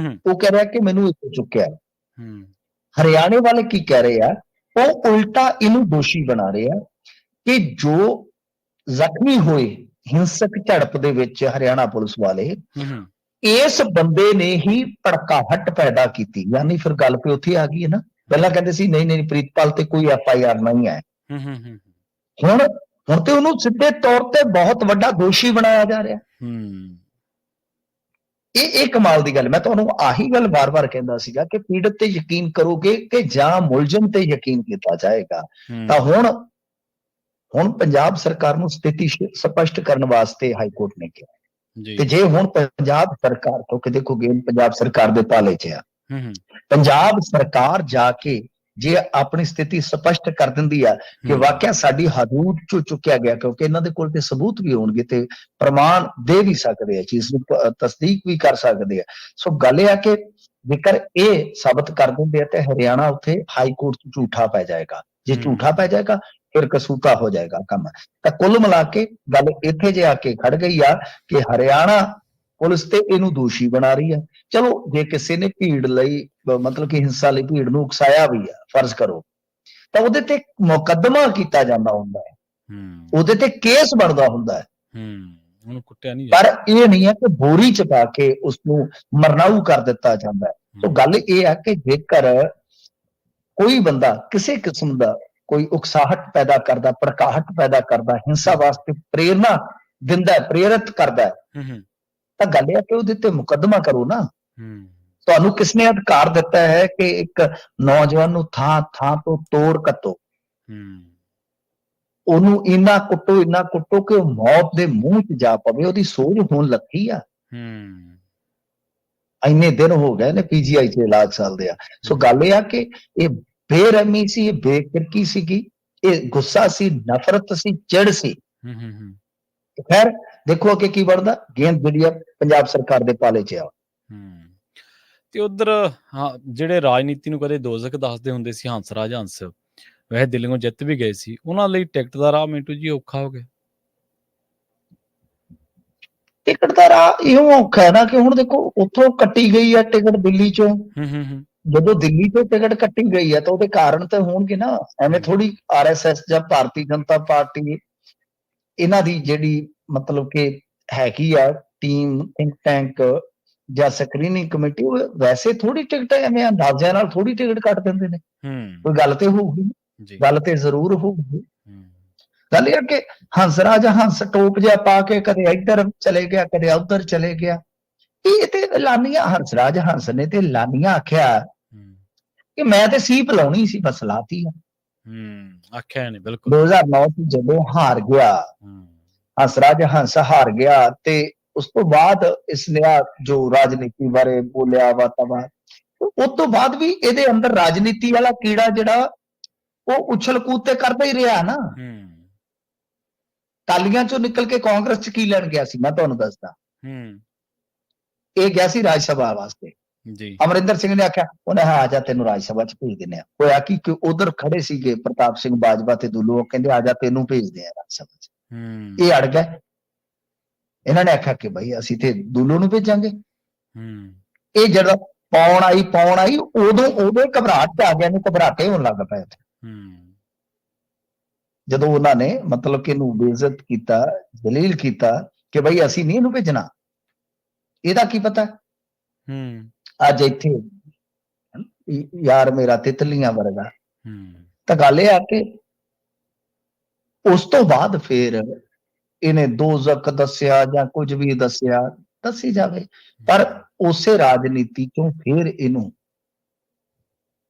ਉਹ ਕਹਿ ਰਿਹਾ ਕਿ ਮੈਨੂੰ ਇੱਥੇ ਚੁੱਕਿਆ। ਹਰਿਆਣੇ ਵਾਲੇ ਕੀ ਕਹਿ ਰਹੇ ਆ, ਉਹ ਉਲਟਾ ਇਹਨੂੰ ਦੋਸ਼ੀ ਬਣਾ ਰਹੇ ਆ ਕਿ ਜੋ ਜ਼ਖਮੀ ਹੋਏ ਹਿੰਸਕ ਝੜਪ ਦੇ ਵਿੱਚ ਹਰਿਆਣਾ ਪੁਲਿਸ ਵਾਲੇ, ਇਸ ਬੰਦੇ ਨੇ ਹੀ ਭੜਕਾਹਟ ਪੈਦਾ ਕੀਤੀ। ਯਾਨੀ ਫਿਰ ਗੱਲ ਤੇ ਉੱਥੇ ਆ ਗਈ ਹੈ ਨਾ। ਪਹਿਲਾਂ ਕਹਿੰਦੇ ਸੀ ਨਹੀਂ ਨਹੀਂ ਪ੍ਰੀਤਪਾਲ ਤੇ ਕੋਈ FIR ਨਹੀਂ ਹੈ, ਹੁਣ ਤੇ ਉਹਨੂੰ ਸਿੱਧੇ ਤੌਰ ਤੇ ਬਹੁਤ ਵੱਡਾ ਦੋਸ਼ੀ ਬਣਾਇਆ ਜਾ ਰਿਹਾ। ਇਹ ਕਮਾਲ ਦੀ ਗੱਲ। ਮੈਂ ਤੁਹਾਨੂੰ ਆਹੀ ਗੱਲ ਵਾਰ-ਵਾਰ ਕਹਿੰਦਾ ਸੀਗਾ ਕਿ ਪੀੜਤ ਤੇ ਯਕੀਨ ਕਰੋਗੇ ਕਿ ਜਾਂ ਮੁਲਜ਼ਮ ਤੇ ਯਕੀਨ ਕੀਤਾ ਜਾਏਗਾ। ਤਾਂ ਹੁਣ ਪੰਜਾਬ ਸਰਕਾਰ ਨੂੰ ਸਥਿਤੀ ਸਪਸ਼ਟ ਕਰਨ ਵਾਸਤੇ ਹਾਈ ਕੋਰਟ ਨੇ ਕਿਹਾ। ਤੇ ਜੇ ਹੁਣ ਪੰਜਾਬ ਸਰਕਾਰ, ਕਿਉਂਕਿ ਦੇਖੋ ਗੇਮ ਪੰਜਾਬ ਸਰਕਾਰ ਦੇ ਤਾਲੇ 'ਚ ਆ, ਪੰਜਾਬ ਸਰਕਾਰ ਜਾ ਕੇ ਜੇ ਆਪਣੀ ਸਥਿਤੀ ਸਪਸ਼ਟ ਕਰ ਦਿੰਦੀ ਆ ਕਿ ਵਾਕਿਆ ਸਾਡੀ ਹਦੂਦ ਚੋਂ ਚੁੱਕਿਆ ਗਿਆ, ਕਿਉਂਕਿ ਇਹਨਾਂ ਦੇ ਕੋਲ ਤੇ ਸਬੂਤ ਵੀ ਹੋਣਗੇ ਤੇ ਪ੍ਰਮਾਣ ਦੇ ਵੀ ਸਕਦੇ ਆ, ਚੀਜ਼ ਨੂੰ ਤਸਦੀਕ ਵੀ ਕਰ ਸਕਦੇ ਆ। ਸੋ ਗੱਲ ਇਹ ਆ ਕਿ ਜੇਕਰ ਇਹ ਸਾਬਤ ਕਰ ਦਿੰਦੇ ਆ ਤੇ ਹਰਿਆਣਾ ਉੱਥੇ ਹਾਈ ਕੋਰਟ 'ਚ ਝੂਠਾ ਪੈ ਜਾਏਗਾ। ਜੇ ਝੂਠਾ ਪੈ ਜਾਏਗਾ ਫਿਰ ਕਸੂਤਾ ਹੋ ਜਾਏਗਾ ਕੰਮ। ਤਾਂ ਕੁੱਲ ਮਿਲਾ ਕੇ ਗੱਲ ਇੱਥੇ ਜੇ ਆ ਕੇ ਖੜ ਗਈ ਆ ਕਿ ਹਰਿਆਣਾ ਪੁਲਿਸ ਤੇ ਇਹਨੂੰ ਦੋਸ਼ੀ ਬਣਾ ਰਹੀ ਹੈ। ਚਲੋ ਜੇ ਕਿਸੇ ਨੇ ਭੀੜ ਲਈ ਮਤਲਬ ਕਿ ਹਿੰਸਾ ਲਈ ਭੀੜ ਨੂੰ ਉਕਸਾਇਆ ਵੀ ਆ, ਫਰਜ਼ ਕਰੋ, ਤਾਂ ਉਹਦੇ ਤੇ ਮੁਕੱਦਮਾ ਕੀਤਾ ਜਾਂਦਾ ਹੁੰਦਾ ਹੈ, ਉਹਦੇ ਤੇ ਕੇਸ ਬਣਦਾ ਹੁੰਦਾ ਹੈ, ਉਹਨੂੰ ਕੁੱਟਿਆ ਨਹੀਂ ਪਰ ਇਹ ਨਹੀਂ ਹੈ ਕਿ ਬੋਰੀ ਚ ਪਾ ਕੇ ਉਸਨੂੰ ਮਰਨਾਊ ਕਰ ਦਿੱਤਾ ਜਾਂਦਾ ਹੈ। ਸੋ ਗੱਲ ਇਹ ਹੈ ਕਿ ਜੇਕਰ ਕੋਈ ਬੰਦਾ ਕਿਸੇ ਕਿਸਮ ਦਾ ਕੋਈ ਉਕਸਾਹਟ ਪੈਦਾ ਕਰਦਾ, ਭੜਕਾਹਟ ਪੈਦਾ ਕਰਦਾ, ਹਿੰਸਾ ਵਾਸਤੇ ਪ੍ਰੇਰਨਾ ਦਿੰਦਾ, ਪ੍ਰੇਰਿਤ ਕਰਦਾ, ਤਾਂ ਗੱਲ ਇਹ ਹੈ ਕਿ ਉਹਦੇ ਤੇ ਮੁਕੱਦਮਾ ਕਰੋ ਨਾ। ਤੁਹਾਨੂੰ ਕਿਸਨੇ ਅਧਿਕਾਰ ਦਿੱਤਾ ਹੈ ਕਿ ਇੱਕ ਨੌਜਵਾਨ ਨੂੰ ਥਾਂ ਥਾਂ ਤੋਂ ਤੋੜ ਕੱਟੋ, ਉਹਨੂੰ ਇੰਨਾ ਕੁੱਟੋ ਕਿ ਉਹ ਮੌਤ ਦੇ ਮੂੰਹ 'ਚ ਜਾ ਪਵੇ, ਉਹਦੀ ਸੋਝ ਹੋਣ ਲੱਗੀ ਆ। ਇੰਨੇ ਦਿਨ ਹੋ ਗਏ ਨੇ ਪੀਜੀਆਈ 'ਚ ਇਲਾਜ ਚੱਲਦੇ ਆ। ਸੋ ਗੱਲ ਇਹ ਆ ਕਿ ਇਹ ਬੇਰਹਿਮੀ ਸੀ, ਇਹ ਬੇਕਿਰਕੀ ਸੀਗੀ, ਇਹ ਗੁੱਸਾ ਸੀ, ਨਫ਼ਰਤ ਸੀ, ਚਿੜ ਸੀ। ਖੈਰ ਦੇਖੋ ਅੱਗੇ ਕੀ ਬਣਦਾ। ਗੇਂਦ ਜਿਹੜੀ ਆ ਪੰਜਾਬ ਸਰਕਾਰ ਦੇ ਪਾਲੇ 'ਚ ਆ। ਤੇ ਉਧਰ ਜਿਹੜੇ ਰਾਜਨੀਤੀ ਨੂੰ ਕਦੇ ਦੋਜ਼ਖ ਦੱਸਦੇ ਹੁੰਦੇ ਸੀ, ਹੰਸਰਾਜ ਹੰਸ ਵੈਸੇ ਦਿੱਲੀੋਂ ਜਿੱਤ ਵੀ ਗਏ ਸੀ, ਉਹਨਾਂ ਲਈ ਟਿਕਟ ਦਾ ਰਾਹ ਮਿੰਟੂ ਜੀ ਔਖਾ ਹੋ ਗਿਆ। ਟਿਕਟ ਦਾ ਰਾਹ ਇਉਂ ਔਖਾ ਹੈ ਨਾ ਕਿ ਹੁਣ ਦੇਖੋ ਉੱਥੋਂ ਕੱਟੀ ਗਈ ਆ ਟਿਕਟ ਦਿੱਲੀ ਚੋਂ। ਜਦੋਂ ਦਿੱਲੀ ਤੋਂ ਟਿਕਟ ਕੱਟੀ ਗਈ ਹੈ ਤਾਂ ਉਹਦੇ ਕਾਰਨ ਤਾਂ ਹੋਣਗੇ ਨਾ। ਐਵੇਂ ਥੋੜੀ RSS ਜਾਂ ਭਾਰਤੀ ਜਨਤਾ ਪਾਰਟੀ ਇਹਨਾਂ ਦੀ ਜਿਹੜੀ ਮਤਲਬ ਕਿ ਹੈਗੀ ਆ ਟੀਮ, ਥਿੰਕ ਟੈਂਕ ਜਾਂ ਸਕਰੀਨਿੰਗ ਕਮੇਟੀ, ਉਹ ਵੈਸੇ ਥੋੜੀ ਟਿਕਟ ਐਵੇਂ ਅੰਦਾਜ਼ਿਆਂ ਨਾਲ ਥੋੜੀ ਟਿਕਟ ਕੱਟ ਦਿੰਦੇ ਨੇ। ਕੋਈ ਗੱਲ ਤੇ ਹੋਊਗੀ, ਗੱਲ ਤੇ ਜ਼ਰੂਰ ਹੋਊਗੀ। ਗੱਲ ਇਹ ਕਿ ਹੰਸਰਾਜ ਹੰਸ ਟੋਪ ਜਿਹਾ ਪਾ ਕੇ ਕਦੇ ਇੱਧਰ ਚਲੇ ਗਿਆ, ਕਦੇ ਉੱਧਰ ਚਲੇ ਗਿਆ। ਇਹ ਤੇ ਐਲਾਨੀਆਂ, ਹੰਸਰਾਜ ਹੰਸ ਨੇ ਤੇ ਐਲਾਨੀਆਂ ਆਖਿਆ ਕਿ ਮੈਂ ਤੇ ਸੀਪ ਲਾਉਣੀ ਸੀ, ਬਸ ਲਾਤੀ ਆ। ਆਖਿਆ ਨਹੀਂ ਬਿਲਕੁਲ। 2009 ਚ ਜਦੋਂ ਹਾਰ ਗਿਆ ਹੰਸਰਾਜ ਹੰਸ, ਹਾਰ ਗਿਆ ਤੇ ਉਸ ਤੋਂ ਬਾਅਦ ਇਸਨੇ ਜੋ ਰਾਜਨੀਤੀ ਬਾਰੇ ਬੋਲਿਆ ਵਾਤਾਵਰਨ, ਉਸ ਤੋਂ ਬਾਅਦ ਵੀ ਇਹਦੇ ਅੰਦਰ ਰਾਜਨੀਤੀ ਵਾਲਾ ਕੀੜਾ ਜਿਹੜਾ ਉਹ ਉਛਲ ਕੂਦ ਤੇ ਕਰਦਾ ਹੀ ਰਿਹਾ ਨਾ। ਟਾਲੀਆਂ ਚੋਂ ਨਿਕਲ ਕੇ ਕਾਂਗਰਸ ਚ ਕੀ ਲੈਣ ਗਿਆ ਸੀ, ਮੈਂ ਤੁਹਾਨੂੰ ਦੱਸਦਾ। ਇਹ ਗਿਆ ਸੀ ਰਾਜ ਸਭਾ ਵਾਸਤੇ। ਅਮਰਿੰਦਰ ਸਿੰਘ ਨੇ ਆਖਿਆ, ਉਹਨੇ ਆ ਜਾ ਤੈਨੂੰ ਰਾਜ ਸਭਾ ਚ ਭੇਜ ਦਿੰਦੇ ਆ। ਹੋਇਆ ਕਿ ਉਧਰ ਖੜੇ ਸੀਗੇ ਪ੍ਰਤਾਪ ਸਿੰਘ ਬਾਜਵਾ ਤੇ ਦੁੱਲੂ, ਉਹ ਕਹਿੰਦੇ ਆ ਜਾ ਤੈਨੂੰ ਭੇਜਦੇ ਆ ਰਾਜ ਸਭਾ ਚ। ਇਹ ਅੜ ਗਏ। ਇਹਨਾਂ ਨੇ ਆਖਿਆ ਕਿ ਬਈ ਅਸੀਂ ਤੇ ਦੁੱਲੂ ਨੂੰ ਭੇਜਾਂਗੇ। ਇਹ ਜਦੋਂ ਪਾਉਣ ਆਈ ਉਦੋਂ ਘਬਰਾਹਟ ਆ ਗਿਆ, ਇਹਨੂੰ ਘਬਰਾਟੇ ਹੋਣ ਲੱਗ ਪਏ। ਜਦੋਂ ਉਹਨਾਂ ਨੇ ਮਤਲਬ ਕਿ ਇਹਨੂੰ ਬੇਇੱਜ਼ਤ ਕੀਤਾ, ਜਲੀਲ ਕੀਤਾ ਕਿ ਬਈ ਅਸੀਂ ਨਹੀਂ ਇਹਨੂੰ ਭੇਜਣਾ, ਇਹਦਾ ਕੀ ਪਤਾ। ਅੱਜ ਇੱਥੇ ਯਾਰ ਮੇਰਾ ਤਿਤਲੀਆਂ ਵਰਗਾ। ਤਾਂ ਗੱਲ ਇਹ ਆ ਕਿ ਉਸ ਤੋਂ ਬਾਅਦ ਫਿਰ ਇਹਨੇ ਦੋਜ਼ਖ ਦੱਸਿਆ ਜਾਂ ਕੁਝ ਵੀ ਦੱਸਿਆ, ਦੱਸੀ ਜਾਵੇ, ਪਰ ਉਸੇ ਰਾਜਨੀਤੀ ਚੋਂ ਫਿਰ ਇਹਨੂੰ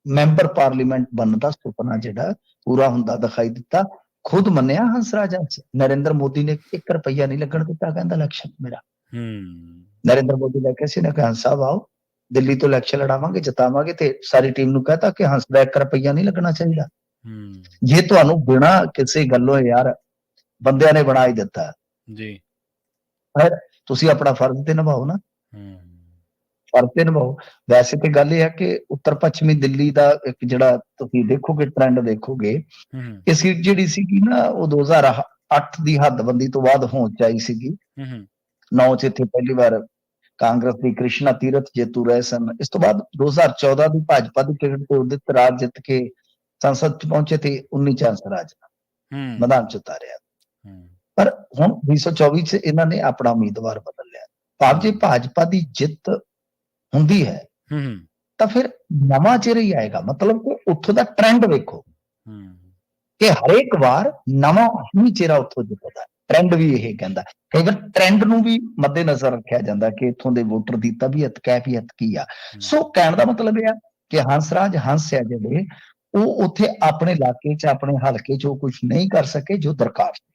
ਮੈਂਬਰ ਪਾਰਲੀਮੈਂਟ ਬਣਨ ਦਾ ਸੁਪਨਾ ਜਿਹੜਾ ਪੂਰਾ ਹੁੰਦਾ ਦਿਖਾਈ ਦਿੱਤਾ। ਖੁਦ ਮੰਨਿਆ ਹੰਸਰਾਜ ਹੰਸ, ਨਰਿੰਦਰ ਮੋਦੀ ਨੇ 1 ਰੁਪਈਆ ਨਹੀਂ ਲੱਗਣ ਦਿੱਤਾ, ਕਹਿੰਦਾ ਇਲੈਕਸ਼ਨ ਮੇਰਾ। ਨਰਿੰਦਰ ਮੋਦੀ ਲੈ ਕੇ ਸੀ ਨੇ ਕਿਹਾ ਹੰਸ ਸਾਹਿਬ ਆਓ ਦਿੱਲੀ ਤੋਂ ਇਲੈਕਸ਼ਨ ਲੜਾਵਾਂਗੇ, ਜਿਤਾਵਾਂਗੇ, ਤੇ ਸਾਰੀ ਟੀਮ ਨੂੰ ਕਹਤਾ ਕਿ ਹੰਸ ਦਾ 1 ਰੁਪਈਆ ਨਹੀਂ ਲੱਗਣਾ ਚਾਹੀਦਾ। ਜੇ ਤੁਹਾਨੂੰ ਬਿਨਾਂ ਕਿਸੇ ਗੱਲੋਂ ਯਾਰ ਬੰਦਿਆਂ ਨੇ ਬਣਾ ਹੀ ਦਿੱਤਾ ਜੀ, ਤੁਸੀਂ ਆਪਣਾ ਫਰਜ਼ ਤੇ ਨਿਭਾਓ ਨਾ, ਫਰਜ਼ ਤੇ ਨਿਭਾਓ। ਵੈਸੇ ਤੇ ਗੱਲ ਇਹ ਹੈ ਕਿ ਉੱਤਰ ਪੱਛਮੀ ਦਿੱਲੀ ਦਾ ਇੱਕ ਜਿਹੜਾ ਤੁਸੀਂ ਦੇਖੋਗੇ ਟ੍ਰੈਂਡ ਦੇਖੋਗੇ, ਇਹ ਸੀਟ ਜਿਹੜੀ ਸੀਗੀ ਨਾ ਉਹ 2008 ਦੀ ਹੱਦਬੰਦੀ ਤੋਂ ਬਾਅਦ ਹੋਂਦ ਚ ਆਈ ਸੀਗੀ। 9 ਚ ਇੱਥੇ ਪਹਿਲੀ ਵਾਰ ਕਾਂਗਰਸ ਦੀ ਕ੍ਰਿਸ਼ਨਾ ਤੀਰਥ ਜੇਤੂ ਰਹੇ ਸਨ। ਇਸ ਤੋਂ ਬਾਅਦ 2014 ਦੀ ਭਾਜਪਾ ਦੀ ਟਿਕਟ ਤੇ ਉਦਿਤ ਰਾਜ ਜਿੱਤ ਕੇ ਸੰਸਦ ਚ ਪਹੁੰਚੇ ਤੇ 19 ਚ ਹੰਸਰਾਜ ਮੈਦਾਨ ਚ ਉਤਾਰਿਆ। ਪਰ ਹੁਣ 2024 ਚ ਇਹਨਾਂ ਨੇ ਆਪਣਾ ਉਮੀਦਵਾਰ ਬਦਲ ਲਿਆ। ਭਾਵ ਜੇ ਭਾਜਪਾ ਦੀ ਜਿੱਤ ਹੁੰਦੀ ਹੈ ਤਾਂ ਫਿਰ ਨਵਾਂ ਚਿਹਰਾ ਹੀ ਆਏਗਾ। ਮਤਲਬ ਕਿ ਉੱਥੋਂ ਦਾ ਟ੍ਰੈਂਡ ਵੇਖੋ ਕਿ ਹਰੇਕ ਵਾਰ ਨਵਾਂ ਹੀ ਚਿਹਰਾ ਉੱਥੋਂ ਜਿੱਤਦਾ। ਟ੍ਰੈਂਡ ਵੀ ਇਹ ਕਹਿੰਦਾ। ਕਈ ਵਾਰ ਟ੍ਰੈਂਡ ਨੂੰ ਵੀ ਮੱਦੇ ਨਜ਼ਰ ਰੱਖਿਆ ਜਾਂਦਾ ਕਿ ਇੱਥੋਂ ਦੇ ਵੋਟਰ ਦੀ ਤਬੀਅਤ ਕੈਫੀਅਤ ਕੀ ਆ। ਸੋ ਕਹਿਣ ਦਾ ਮਤਲਬ ਇਹ ਆ ਕਿ ਹੰਸਰਾਜ ਹੰਸ ਆ ਜਿਹੜੇ ਉਹ ਉੱਥੇ ਆਪਣੇ ਇਲਾਕੇ 'ਚ ਆਪਣੇ ਹਲਕੇ 'ਚ ਉਹ ਕੁਝ ਨਹੀਂ ਕਰ ਸਕੇ ਜੋ ਦਰਕਾਰ ਸੀ।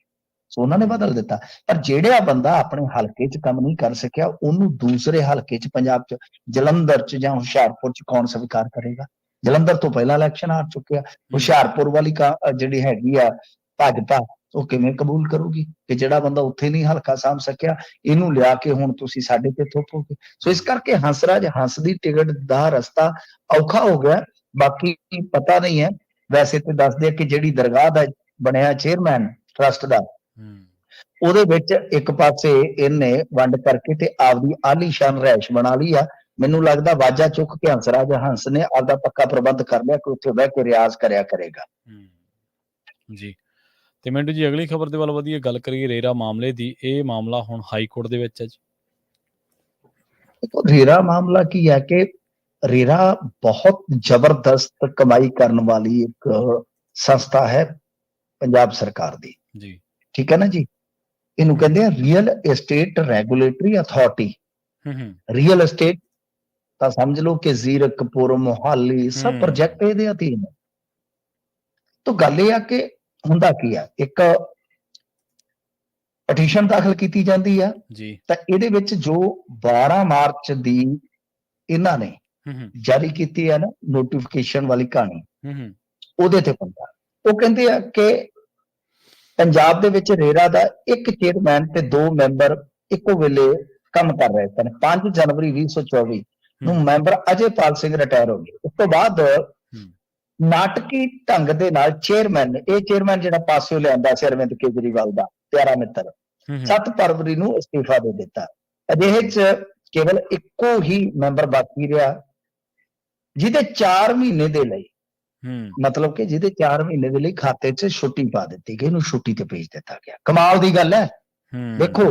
ਸੋ ਉਹਨਾਂ ਨੇ ਬਦਲ ਦਿੱਤਾ। ਪਰ ਜਿਹੜਾ ਬੰਦਾ ਆਪਣੇ ਹਲਕੇ 'ਚ ਕੰਮ ਨਹੀਂ ਕਰ ਸਕਿਆ ਉਹਨੂੰ ਦੂਸਰੇ ਹਲਕੇ 'ਚ ਪੰਜਾਬ 'ਚ ਜਲੰਧਰ 'ਚ ਜਾਂ ਹੁਸ਼ਿਆਰਪੁਰ 'ਚ ਕੌਣ ਸਵੀਕਾਰ ਕਰੇਗਾ। ਜਲੰਧਰ ਤੋਂ ਪਹਿਲਾਂ ਇਲੈਕਸ਼ਨ ਹਾਰ ਚੁੱਕਿਆ। ਹੁਸ਼ਿਆਰਪੁਰ ਵਾਲੀ ਜਿਹੜੀ ਹੈਗੀ ਆ ਭਾਜਪਾ ਉਹ ਕਿਵੇਂ ਕਬੂਲ ਕਰੂਗੀ ਕਿ ਜਿਹੜਾ ਬੰਦਾ ਉੱਥੇ ਨਹੀਂ ਹਲਕਾ ਸਾਂਭ ਸਕਿਆ ਇਹਨੂੰ ਲਿਆ ਕੇ ਹੁਣ ਤੁਸੀਂ ਸਾਡੇ ਤੇ ਥੋਪੋਗੇ। ਸੋ ਇਸ ਕਰਕੇ ਹੰਸਰਾਜ ਹੰਸ ਦੀ ਟਿਕਟ ਦਾ ਰਸਤਾ ਔਖਾ ਹੋ ਗਿਆ। ਬਾਕੀ ਪਤਾ ਨਹੀਂ ਹੈ। ਵੈਸੇ ਤੇ ਦੱਸਦੇ ਆ ਕਿ ਜਿਹੜੀ ਦਰਗਾਹ ਦਾ ਬਣਿਆ ਚੇਅਰਮੈਨ ਟਰਸਟ ਦਾ, ਹੂੰ ਉਹਦੇ ਵਿੱਚ ਇੱਕ ਪਾਸੇ ਇਹਨੇ ਵੰਡ ਕਰਕੇ ਤੇ ਆਪਦੀ ਆਲੀਸ਼ਾਨ ਰਿਹਾਇਸ਼ ਬਣਾ ਲਈ ਆ। ਮੈਨੂੰ ਲੱਗਦਾ ਵਾਜਾ ਚੁੱਕ ਕੇ ਹੰਸਰਾਜ ਹੰਸ ਨੇ ਆਪਦਾ ਪੱਕਾ ਪ੍ਰਬੰਧ ਕਰ ਲਿਆ ਕਿ ਉੱਥੇ ਬਹਿ ਕੇ ਰਿਆਜ਼ ਕਰਿਆ ਕਰੇਗਾ। ਜੀ। ਤੇ ਮਿੰਟੂ ਜੀ, ਅਗਲੀ ਖਬਰ ਦੇ ਵੱਲ ਵਧੀਆ ਗੱਲ ਕਰੀਏ ਰੇਰਾ ਮਾਮਲੇ ਦੀ। ਇਹ ਮਾਮਲਾ ਹੁਣ ਹਾਈ ਕੋਰਟ ਦੇ ਵਿੱਚ ਹੈ ਜੀ। ਦੇਖੋ, ਰੇਰਾ ਮਾਮਲਾ ਕੀ ਹੈ ਕਿ ਰੇਰਾ ਬਹੁਤ ਜ਼ਬਰਦਸਤ ਕਮਾਈ ਕਰਨ ਵਾਲੀ ਇੱਕ ਸੰਸਥਾ ਹੈ ਪੰਜਾਬ ਸਰਕਾਰ ਦੀ, ਜੀ। ਠੀਕ ਹੈ ਨਾ ਜੀ। ਇਹਨੂੰ ਕਹਿੰਦੇ ਆ real estate regulatory authority. Real estate ਤਾਂ ਸਮਝ ਲਓ ਕਿ ਜ਼ੀਰਕਪੁਰ, ਮੋਹਾਲੀ ਸਭ ਪ੍ਰੋਜੈਕਟ ਇਹਦੇ ਅਧੀਨ ਹੈ। ਤਾਂ ਗੱਲ ਇਹ ਆ ਕਿ ਹੁੰਦਾ ਕੀ ਆ, ਇੱਕ ਪਟੀਸ਼ਨ ਦਾਖਲ ਕੀਤੀ ਜਾਂਦੀ ਆ ਜੀ। ਤਾਂ ਇਹਦੇ ਵਿੱਚ ਜੋ 12 ਮਾਰਚ ਦੀ ਇਹਨਾਂ ਨੇ ਜਾਰੀ ਕੀਤੀ ਹੈ ਨਾ ਨੋਟੀਫਿਕੇਸ਼ਨ ਵਾਲੀ ਕਹਾਣੀ, ਉਹਦੇ ਤੇ ਬੰਦਾ ਉਹ ਕਹਿੰਦੇ ਆ ਕਿ ਪੰਜਾਬ ਦੇ ਵਿੱਚ ਰੇਰਾ ਦਾ ਇੱਕ ਚੇਅਰਮੈਨ ਤੇ 2 ਮੈਂਬਰ ਇੱਕੋ ਵੇਲੇ ਕੰਮ ਕਰ ਰਹੇ ਸਨ। 5 ਜਨਵਰੀ 2024 ਨੂੰ ਮੈਂਬਰ ਅਜੇਪਾਲ ਸਿੰਘ ਰਿਟਾਇਰ ਹੋ ਗਏ। ਉਸ ਤੋਂ ਬਾਅਦ ਨਾਟਕੀ ਢੰਗ ਦੇ ਨਾਲ ਚੇਅਰਮੈਨ, ਇਹ ਚੇਅਰਮੈਨ ਜਿਹੜਾ ਪਾਸਿਓ ਲਿਆਂਦਾ ਸੀ ਅਰਵਿੰਦ ਕੇਜਰੀਵਾਲ ਦਾ ਪਿਆਰਾ ਮਿੱਤਰ, 7 ਫਰਵਰੀ ਨੂੰ ਅਸਤੀਫਾ ਦੇ ਦਿੱਤਾ। ਅਜਿਹੇ ਚ ਕੇਵਲ ਇੱਕੋ ਹੀ ਮੈਂਬਰ ਬਾਕੀ ਰਿਹਾ ਜਿਹਦੇ 4 ਮਹੀਨੇ ਦੇ ਲਈ, ਮਤਲਬ ਕਿ ਜਿਹਦੇ 4 ਮਹੀਨੇ ਦੇ ਲਈ ਖਾਤੇ 'ਚ ਛੁੱਟੀ ਪਾ ਦਿੱਤੀ ਗਈ, ਇਹਨੂੰ ਛੁੱਟੀ ਤੇ ਭੇਜ ਦਿੱਤਾ ਗਿਆ। ਕਮਾਲ ਦੀ ਗੱਲ ਹੈ। ਦੇਖੋ,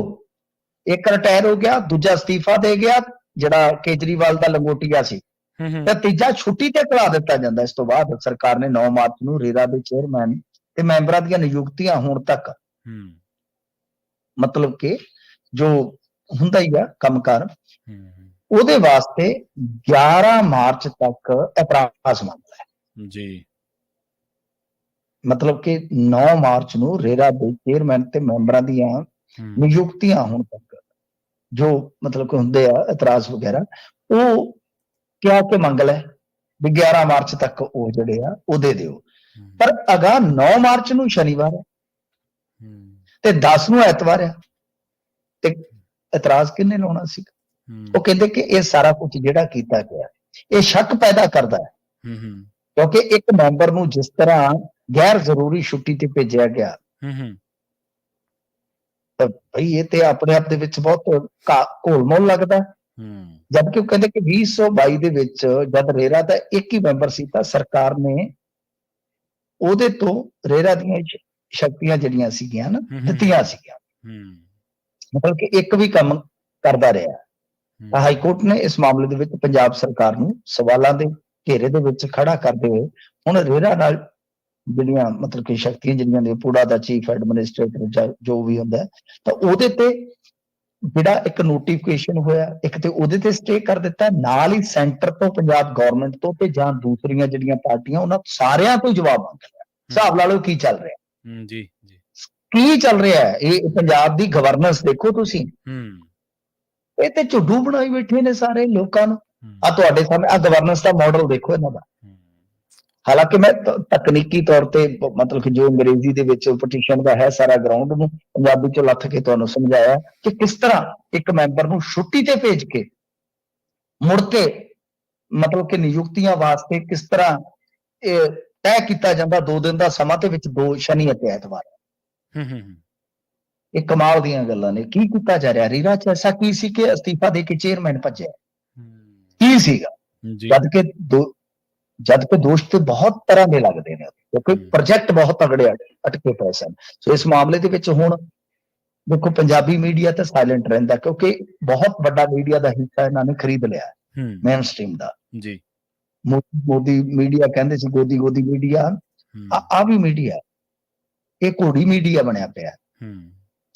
ਇੱਕ ਰਿਟਾਇਰ ਹੋ ਗਿਆ, ਦੂਜਾ ਅਸਤੀਫਾ ਦੇ ਗਿਆ ਜਿਹੜਾ ਕੇਜਰੀਵਾਲ ਦਾ ਲੰਗੋਟੀਆ ਸੀ, ਤੇ ਤੀਜਾ ਛੁੱਟੀ ਤੇ ਕਰਾ ਦਿੱਤਾ ਜਾਂਦਾ। ਇਸ ਤੋਂ ਬਾਅਦ ਸਰਕਾਰ ਨੇ 9 ਮਾਰਚ ਨੂੰ ਰੇਰਾ ਦੇ ਚੇਅਰਮੈਨ ਤੇ ਮੈਂਬਰਾਂ ਦੀਆਂ ਨਿਯੁਕਤੀਆਂ ਹੋਣ ਤੱਕ, ਮਤਲਬ ਕਿ ਜੋ ਹੁੰਦਾ ਹੀ ਆ ਕੰਮਕਾਰ, ਉਹਦੇ ਵਾਸਤੇ 11 ਮਾਰਚ ਤੱਕ ਇਤਰਾਜ਼ ਮੰਗਦਾ ਹੈ ਜੀ। ਮਤਲਬ ਕਿ 9 ਮਾਰਚ ਨੂੰ ਰੇਰਾ ਦੇ ਚੇਅਰਮੈਨ ਤੇ ਮੈਂਬਰਾਂ ਦੀਆਂ ਨਿਯੁਕਤੀਆਂ ਹੋਣ ਤੱਕ ਜੋ ਮਤਲਬ ਕਿ ਹੁੰਦੇ ਆ ਇਤਰਾਜ਼ ਵਗੈਰਾ, ਉਹ ਕਿਹਾ ਕਿ ਮੰਗ ਲੈ ਵੀ 11 ਮਾਰਚ ਤੱਕ ਉਹ ਜਿਹੜੇ ਆ ਉਹ ਦੇ ਦਿਓ। ਪਰ ਅਗਾਂਹ 9 ਮਾਰਚ ਨੂੰ ਸ਼ਨੀਵਾਰ ਹੈ ਤੇ 10 ਨੂੰ ਐਤਵਾਰ ਹੈ, ਤੇ ਇਤਰਾਜ਼ ਕਿਹਨੇ ਲਾਉਣਾ ਸੀ? ਉਹ ਕਹਿੰਦੇ ਕਿ ਇਹ ਸਾਰਾ ਕੁਝ ਜਿਹੜਾ ਕੀਤਾ ਗਿਆ ਇਹ ਸ਼ੱਕ ਪੈਦਾ ਕਰਦਾ ਹੈ, ਕਿਉਂਕਿ ਇੱਕ ਮੈਂਬਰ ਨੂੰ ਜਿਸ ਤਰ੍ਹਾਂ ਗੈਰ ਜ਼ਰੂਰੀ ਛੁੱਟੀ ਤੇ ਭੇਜਿਆ ਗਿਆ, ਤਾਂ ਭਈ ਇਹ ਤੇ ਆਪਣੇ ਆਪ ਦੇ ਵਿੱਚ ਬਹੁਤ ਘੋਲ-ਮੋਲ ਲੱਗਦਾ। ਜਦਕਿ ਉਹ ਕਹਿੰਦੇ ਕਿ 2022 ਦੇ ਵਿੱਚ ਜਦ ਰੇਰਾ ਦਾ ਇੱਕ ਹੀ ਮੈਂਬਰ ਸੀ ਤਾਂ ਸਰਕਾਰ ਨੇ ਉਹਦੇ ਤੋਂ ਰੇਰਾ ਦੀਆਂ ਸ਼ਕਤੀਆਂ ਜਿਹੜੀਆਂ ਸੀਗੀਆਂ ਨਾ ਦਿੱਤੀਆਂ ਸੀਗੀਆਂ, ਮਤਲਬ ਕਿ ਇੱਕ ਵੀ ਕੰਮ ਕਰਦਾ ਰਿਹਾ। ਤਾਂ ਹਾਈ ਕੋਰਟ ਨੇ ਇਸ ਮਾਮਲੇ ਦੇ ਵਿੱਚ ਪੰਜਾਬ ਸਰਕਾਰ ਨੂੰ ਸਵਾਲਾਂ ਦੇ ਘੇਰੇ ਦੇ ਵਿੱਚ ਖੜਾ ਕਰਦੇ ਹੋਏ ਹੁਣ ਰੇਰਾ ਨਾਲ ਜਿਹੜੀਆਂ ਮਤਲਬ ਕਿ ਸ਼ਕਤੀਆਂ ਜਿਹੜੀਆਂ ਨੇ, ਪੁੜਾ ਦਾ ਚੀਫ ਐਡਮਿਨਿਸਟ੍ਰੇਟਰ ਜੋ ਵੀ ਹੁੰਦਾ, ਤਾਂ ਉਹਦੇ ਤੇ ਜਿਹੜਾ ਇੱਕ ਨੋਟੀਫਿਕੇਸ਼ਨ ਹੋਇਆ, ਇੱਕ ਤੇ ਉਹਦੇ ਤੇ ਸਟੇ ਕਰ ਦਿੱਤਾ, ਨਾਲ ਹੀ ਸੈਂਟਰ ਤੋਂ, ਪੰਜਾਬ ਗਵਰਨਮੈਂਟ ਤੋਂ ਤੇ ਜਾਂ ਦੂਸਰੀਆਂ ਜਿਹੜੀਆਂ ਪਾਰਟੀਆਂ ਉਹਨਾਂ ਸਾਰਿਆਂ ਤੋਂ ਜਵਾਬ ਮੰਗ ਲਿਆ। ਹਿਸਾਬ ਲਾ ਲਓ ਕੀ ਚੱਲ ਰਿਹਾ। ਜੀ ਜੀ, ਕੀ ਚੱਲ ਰਿਹਾ ਹੈ? ਇਹ ਪੰਜਾਬ ਦੀ ਗਵਰਨੈਂਸ ਦੇਖੋ ਤੁਸੀਂ, ਇਹ ਤੇ ਝੁੱਡੂ ਬਣਾਈ ਬੈਠੇ ਨੇ ਸਾਰੇ ਲੋਕਾਂ ਨੂੰ। ਆ ਤੁਹਾਡੇ ਸਾਹਮਣੇ ਆ ਗਵਰਨੈਂਸ ਦਾ ਮਾਡਲ ਦੇਖੋ ਇਹਨਾਂ ਦਾ। ਹਾਲਾਂਕਿ ਮੈਂ ਤਕਨੀਕੀ ਤੌਰ ਤੇ ਮਤਲਬ ਕਿ ਜੋ ਅੰਗਰੇਜ਼ੀ ਦੇ ਵਿੱਚ ਪਟੀਸ਼ਨ ਦਾ ਹੈ ਸਾਰਾ ਗਰਾਊਂਡ ਨੂੰ ਪੰਜਾਬੀ ਚ ਲੱਥ ਕੇ ਤੁਹਾਨੂੰ ਸਮਝਾਇਆ ਕਿ ਕਿਸ ਤਰ੍ਹਾਂ ਇੱਕ ਮੈਂਬਰ ਨੂੰ ਛੁੱਟੀ ਤੇ ਭੇਜ ਕੇ ਮੁੜ ਕੇ ਮਤਲਬ ਕਿ ਨਿਯੁਕਤੀਆਂ ਵਾਸਤੇ ਕਿਸ ਤਰ੍ਹਾਂ ਇਹ ਤੈਅ ਕੀਤਾ ਜਾਂਦਾ 2 ਦਿਨ ਦਾ ਸਮਾਂ ਤੇ ਵਿੱਚ 2 ਸ਼ਨੀ ਅਤੇ ਐਤਵਾਰ। ਇਹ ਕਮਾਲ ਦੀਆਂ ਗੱਲਾਂ ਨੇ। ਕੀ ਕੀਤਾ ਜਾ ਰਿਹਾ ਰੇਰਾ ਚ? ਐਸਾ ਕੀ ਸੀ ਕਿ ਅਸਤੀਫਾ ਦੇ ਕੇ ਚੇਅਰਮੈਨ ਭੱਜਿਆ? ਕੀ ਸੀਗਾ? ਜਦਕਿ ਦੋਸ਼ ਤੇ ਬਹੁਤ ਤਰ੍ਹਾਂ ਦੇ ਲੱਗਦੇ ਨੇ, ਕਿਉਂਕਿ ਪ੍ਰੋਜੈਕਟ ਬਹੁਤ ਤਗੜੇ ਅਟਕੇ ਪਏ ਸਨ। ਸੋ ਇਸ ਮਾਮਲੇ ਦੇ ਵਿੱਚ ਹੁਣ ਦੇਖੋ ਪੰਜਾਬੀ ਮੀਡੀਆ ਤਾਂ ਸਾਇਲੈਂਟ ਰਹਿੰਦਾ, ਕਿਉਂਕਿ ਬਹੁਤ ਵੱਡਾ ਮੀਡੀਆ ਦਾ ਹਿੱਸਾ ਇਹਨਾਂ ਨੇ ਖਰੀਦ ਲਿਆ ਮੇਨ ਸਟ੍ਰੀਮ ਦਾ। ਜੀ, ਮੋਦੀ ਮੀਡੀਆ ਕਹਿੰਦੇ ਸੀ, ਗੋਦੀ ਮੀਡੀਆ, ਆ ਵੀ ਮੀਡੀਆ, ਇਹ ਘੋੜੀ ਮੀਡੀਆ ਬਣਿਆ ਪਿਆ,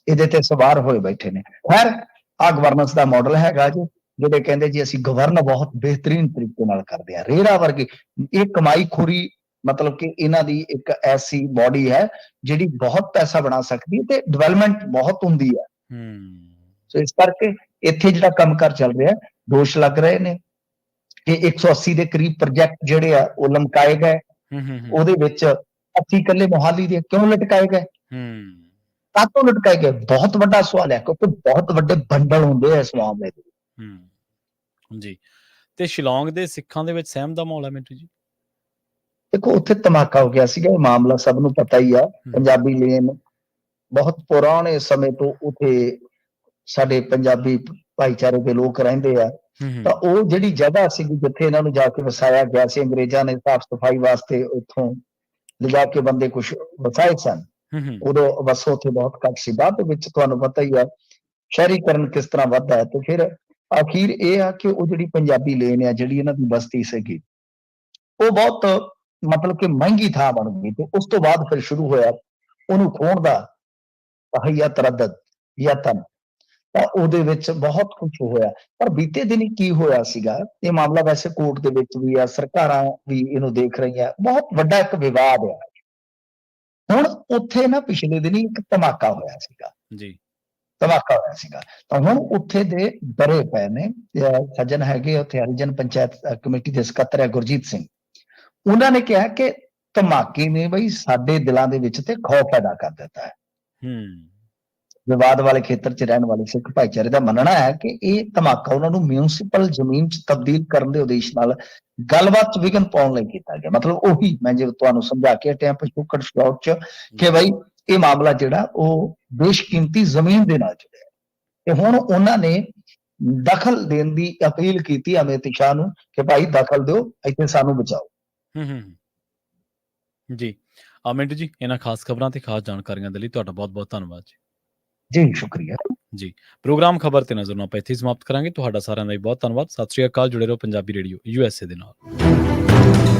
ਇਹਦੇ ਤੇ ਸਵਾਰ ਹੋਏ ਬੈਠੇ ਨੇ। ਖੈਰ, ਆ ਗਵਰਨੈਂਸ ਦਾ ਮਾਡਲ ਹੈਗਾ ਜੀ, ਜਿਹੜੇ ਕਹਿੰਦੇ ਜੀ ਅਸੀਂ ਗਵਰਨ ਬਹੁਤ ਬਿਹਤਰੀਨ ਤਰੀਕੇ ਨਾਲ ਕਰਦੇ ਹਾਂ। ਰੇਰਾ ਵਰਗੀ ਇਹ ਕਮਾਈ ਖੋਰੀ ਮਤਲਬ ਕਿ ਇਹਨਾਂ ਦੀ ਇੱਕ ਐਸੀ ਬਾਡੀ ਹੈ ਜਿਹੜੀ ਬਹੁਤ ਪੈਸਾ ਬਣਾ ਸਕਦੀ ਹੈ ਤੇ ਡਿਵੈਲਪਮੈਂਟ ਬਹੁਤ ਹੁੰਦੀ ਹੈ। ਸੋ ਇਸ ਕਰਕੇ ਇੱਥੇ ਜਿਹੜਾ ਕੰਮਕਾਰ ਚੱਲ ਰਿਹਾ, ਦੋਸ਼ ਲੱਗ ਰਹੇ ਨੇ ਕਿ 180 ਦੇ ਕਰੀਬ ਪ੍ਰੋਜੈਕਟ ਜਿਹੜੇ ਆ ਉਹ ਲਮਕਾਏ ਗਏ। ਉਹਦੇ ਵਿੱਚ 80 ਇਕੱਲੇ ਮੋਹਾਲੀ ਦੇ ਕਿਉਂ ਲਟਕਾਏ ਗਏ? ਕਾਹਤੋਂ ਲਟਕਾਏ ਗਏ? ਬਹੁਤ ਵੱਡਾ ਸਵਾਲ ਹੈ, ਕਿਉਂਕਿ ਬਹੁਤ ਵੱਡੇ ਬੰਡਲ ਹੁੰਦੇ ਆ ਇਸ ਮਾਮਲੇ ਦੇ। ਜੀ, ਤੇ ਸ਼ਿਲੌਂਗ ਦੇ ਸਿੱਖਾਂ ਦੇ ਵਿੱਚ ਸਹਿਮ ਦਾ ਮਾਹੌਲ ਹੈ ਮਿੰਟੂ ਜੀ? ਦੇਖੋ ਉੱਥੇ ਧਮਾਕਾ ਹੋ ਗਿਆ ਸੀਗਾ, ਇਹ ਮਾਮਲਾ ਸਭ ਨੂੰ ਪਤਾ ਹੀ ਆ। ਪੰਜਾਬੀ ਲੇਨ ਬਹੁਤ ਪੁਰਾਣੇ ਸਮੇਂ ਤੋਂ ਉੱਥੇ ਸਾਡੇ ਪੰਜਾਬੀ ਭਾਈਚਾਰੇ ਦੇ ਲੋਕ ਰਹਿੰਦੇ ਆ, ਤਾਂ ਉਹ ਜਿਹੜੀ ਜਗ੍ਹਾ ਸੀਗੀ ਜਿੱਥੇ ਇਹਨਾਂ ਨੂੰ ਜਾ ਕੇ ਵਸਾਇਆ ਗਿਆ ਸੀ, ਅੰਗਰੇਜ਼ਾਂ ਨੇ ਸਾਫ਼ ਸਫਾਈ ਵਾਸਤੇ ਉੱਥੋਂ ਲਿਜਾ ਕੇ ਬੰਦੇ ਕੁਛ ਵਸਾਏ ਸਨ। ਉਦੋਂ ਵਸੋਂ ਉੱਥੇ ਬਹੁਤ ਘੱਟ ਸੀ। ਬਾਅਦ ਦੇ ਵਿੱਚ ਤੁਹਾਨੂੰ ਪਤਾ ਹੀ ਆ ਸ਼ਹਿਰੀਕਰਨ ਕਿਸ ਤਰ੍ਹਾਂ ਵੱਧਦਾ ਹੈ, ਤੇ ਫਿਰ ਅਖੀਰ ਇਹ ਆ ਕਿ ਉਹ ਜਿਹੜੀ ਪੰਜਾਬੀ ਲੇਨ ਆ, ਜਿਹੜੀ ਇਹਨਾਂ ਦੀ ਬਸਤੀ ਸੀਗੀ, ਉਹ ਬਹੁਤ ਮਤਲਬ ਕਿ ਮਹਿੰਗੀ ਥਾਂ ਬਣ ਗਈ, ਤੇ ਉਸ ਤੋਂ ਬਾਅਦ ਫਿਰ ਸ਼ੁਰੂ ਹੋਇਆ ਉਹਨੂੰ ਖੋਹਣ ਦਾ ਤਹਈਆ ਤਰੱਦਦ ਯਤਨ। ਤਾਂ ਉਹਦੇ ਵਿੱਚ ਬਹੁਤ ਕੁਝ ਹੋਇਆ। ਪਰ ਬੀਤੇ ਦਿਨੀ ਕੀ ਹੋਇਆ ਸੀਗਾ, ਇਹ ਮਾਮਲਾ ਵੈਸੇ ਕੋਰਟ ਦੇ ਵਿੱਚ ਵੀ ਆ, ਸਰਕਾਰਾਂ ਵੀ ਇਹਨੂੰ ਦੇਖ ਰਹੀਆਂ, ਬਹੁਤ ਵੱਡਾ ਇੱਕ ਵਿਵਾਦ ਆ। ਹੁਣ ਉੱਥੇ ਨਾ ਪਿਛਲੇ ਦਿਨੀ ਇੱਕ ਧਮਾਕਾ ਹੋਇਆ ਸੀਗਾ ਜੀ, ਧਮਾਕਾ ਹੋਇਆ ਸੀਗਾ। ਤਾਂ ਹੁਣ ਉੱਥੇ ਦੇ ਡਰੇ ਪਏ ਨੇ, ਸੱਜਣ ਹੈਗੇ ਉੱਥੇ ਹਰੀਜਨ ਪੰਚਾਇਤ ਕਮੇਟੀ ਦੇ ਸਕੱਤਰ ਹੈ ਗੁਰਜੀਤ ਸਿੰਘ। ਉਹਨਾਂ ਨੇ ਕਿਹਾ ਕਿ ਧਮਾਕੇ ਨੇ ਬਈ ਸਾਡੇ ਦਿਲਾਂ ਦੇ ਵਿੱਚ ਤੇ ਖੌਫ ਪੈਦਾ ਕਰ ਦਿੱਤਾ ਹੈ। ਵਿਵਾਦ ਵਾਲੇ ਖੇਤਰ 'ਚ ਰਹਿਣ ਵਾਲੇ ਸਿੱਖ ਭਾਈਚਾਰੇ ਦਾ ਮੰਨਣਾ ਹੈ ਕਿ ਇਹ ਧਮਾਕਾ ਉਹਨਾਂ ਨੂੰ ਮਿਊਨਿਸਪਲ ਜ਼ਮੀਨ 'ਚ ਤਬਦੀਲ ਕਰਨ ਦੇ ਉਦੇਸ਼ ਨਾਲ ਗੱਲਬਾਤ 'ਚ ਵਿਘਨ ਪਾਉਣ ਲਈ ਕੀਤਾ ਗਿਆ। ਮਤਲਬ ਉਹੀ ਮੈਂ ਜੇ ਤੁਹਾਨੂੰ ਸਮਝਾ ਕੇ ਹਟਿਆ ਪਿਛੋਕੜ ਸ਼ਾਟ 'ਚ ਕਿ ਬਈ ਇਹ ਮਾਮਲਾ ਜਿਹੜਾ ਉਹ ਬੇਸ਼ਕੀਮਤੀ ਜ਼ਮੀਨ ਦੇ ਨਾਲ ਜੁੜਿਆ, ਤੇ ਹੁਣ ਉਹਨਾਂ ਨੇ ਦਖਲ ਦੇਣ ਦੀ ਅਪੀਲ ਕੀਤੀ ਅਮਿਤ ਸ਼ਾਹ ਨੂੰ ਕਿ ਭਾਈ ਦਖਲ ਦਿਓ, ਇੱਥੇ ਸਾਨੂੰ ਬਚਾਓ। ਜੀ ਮਿੰਟੂ ਜੀ, ਇਹਨਾਂ ਖਾਸ ਖਬਰਾਂ ਤੇ ਖਾਸ ਜਾਣਕਾਰੀਆਂ ਦੇ ਲਈ ਤੁਹਾਡਾ ਬਹੁਤ ਬਹੁਤ ਧੰਨਵਾਦ ਜੀ। ਜੀ ਸ਼ੁਕਰੀਆ ਜੀ। ਪ੍ਰੋਗਰਾਮ ਖਬਰ ਤੇ ਨਜ਼ਰ ਨੂੰ ਆਪਾਂ ਇੱਥੇ ਸਮਾਪਤ ਕਰਾਂਗੇ। ਤੁਹਾਡਾ ਸਾਰਿਆਂ ਦਾ ਵੀ ਬਹੁਤ ਧੰਨਵਾਦ। ਸਤਿ ਸ਼੍ਰੀ ਅਕਾਲ। ਜੁੜੇ ਰਹੋ ਪੰਜਾਬੀ ਰੇਡੀਓ USA ਦੇ ਨਾਲ।